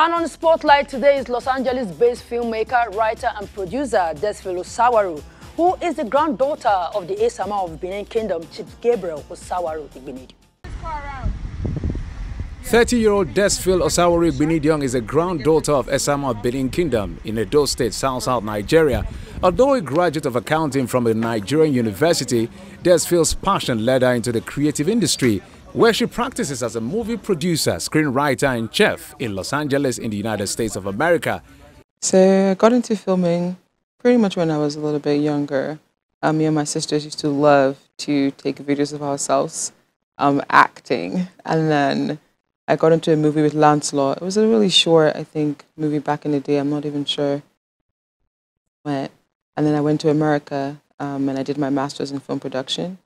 And on Spotlight today is Los Angeles-based filmmaker, writer and producer Desphil Osawaru, who is the granddaughter of the Esama of Benin Kingdom, Chief Gabriel Osawaru Igbinidi. 30-year-old Desphil Osawaru Igbinidi is a granddaughter of Esama of Benin Kingdom in Edo State, South Nigeria. Although a graduate of accounting from a Nigerian university, Desphil's passion led her into the creative industry, where she practices as a movie producer, screenwriter and chef in Los Angeles in the United States of America. So I got into filming pretty much when I was a little bit younger. Me and my sisters used to love to take videos of ourselves acting. And then I got into a movie with Lancelot. It was a really short, I think, movie back in the day. I'm not even sure when. And then I went to America and I did my master's in film production.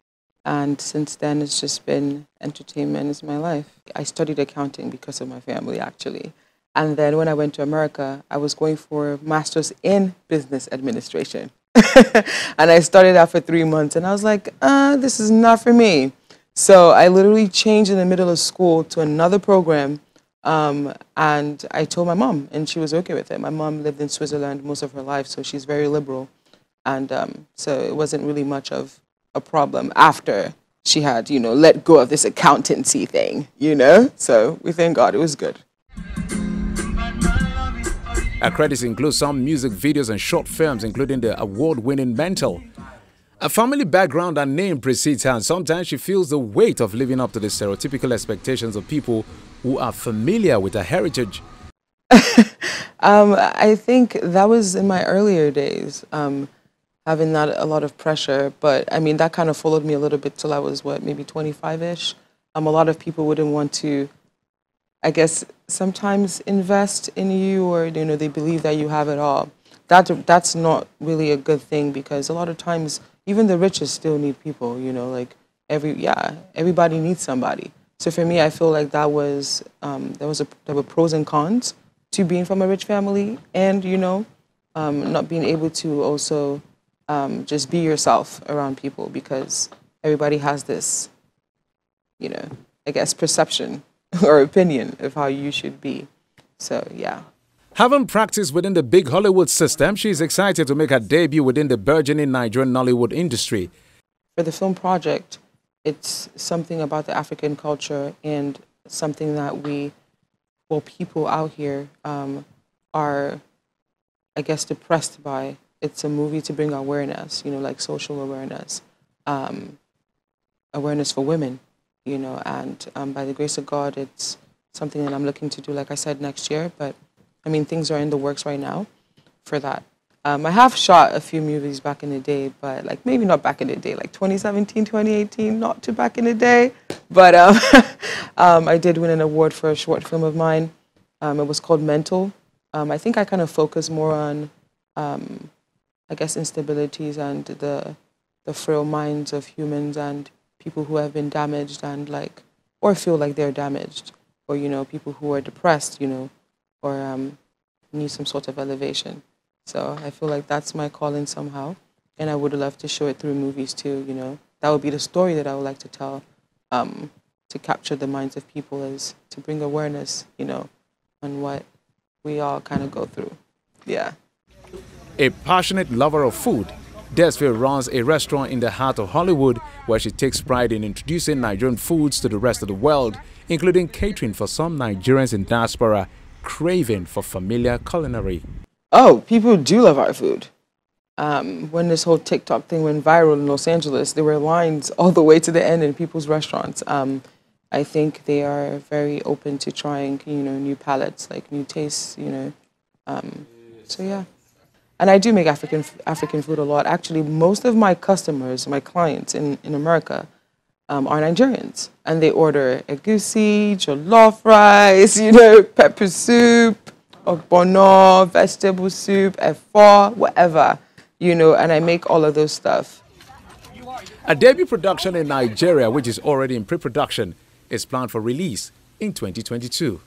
And since then, it's just been entertainment is my life. I studied accounting because of my family, actually. And then when I went to America, I was going for a master's in business administration. And I studied that for 3 months. And I was like, this is not for me. So I literally changed in the middle of school to another program. And I told my mom, and she was okay with it. My mom lived in Switzerland most of her life, so she's very liberal. And so it wasn't really much of a problem after she had, let go of this accountancy thing, So we thank God it was good. Her credits include some music videos and short films, including the award-winning Mental. A family background and name precedes her, and sometimes she feels the weight of living up to the stereotypical expectations of people who are familiar with her heritage. I think that was in my earlier days. Having not a lot of pressure, but I mean, that kind of followed me a little bit till I was, maybe 25-ish. A lot of people wouldn't want to, I guess, sometimes invest in you, or, they believe that you have it all. That's not really a good thing, because a lot of times, even the richest still need people, like everybody needs somebody. So for me, I feel like there were pros and cons to being from a rich family, and, not being able to also just be yourself around people, because everybody has this, I guess, perception or opinion of how you should be. So, yeah. Having practiced within the big Hollywood system, she is excited to make her debut within the burgeoning Nigerian Nollywood industry. For the film project, it's something about the African culture and something that people out here are, I guess, depressed by. It's a movie to bring awareness, like social awareness, awareness for women, and by the grace of God, it's something that I'm looking to do, like I said, next year. But, I mean, things are in the works right now for that. I have shot a few movies back in the day, but, maybe not back in the day, like 2017, 2018, not too back in the day. But I did win an award for a short film of mine. It was called Mental. I think I kind of focus more on I guess, instabilities and the frail minds of humans and people who have been damaged and or feel like they're damaged, or, people who are depressed, or need some sort of elevation. So I feel like that's my calling somehow, and I would love to show it through movies too, That would be the story that I would like to tell, to capture the minds of people, is to bring awareness, on what we all kind of go through. Yeah. A passionate lover of food, Desphil runs a restaurant in the heart of Hollywood, where she takes pride in introducing Nigerian foods to the rest of the world, including catering for some Nigerians in diaspora craving for familiar culinary. Oh, people do love our food. When this whole TikTok thing went viral in Los Angeles, there were lines all the way to the end in people's restaurants. I think they are very open to trying, new palettes, new tastes, so yeah. And I do make African food a lot. Actually, most of my customers, my clients in America, are Nigerians. And they order egusi, jollof rice, pepper soup, ogbono, vegetable soup, efo, whatever, and I make all of those stuff. A debut production in Nigeria, which is already in pre-production, is planned for release in 2022.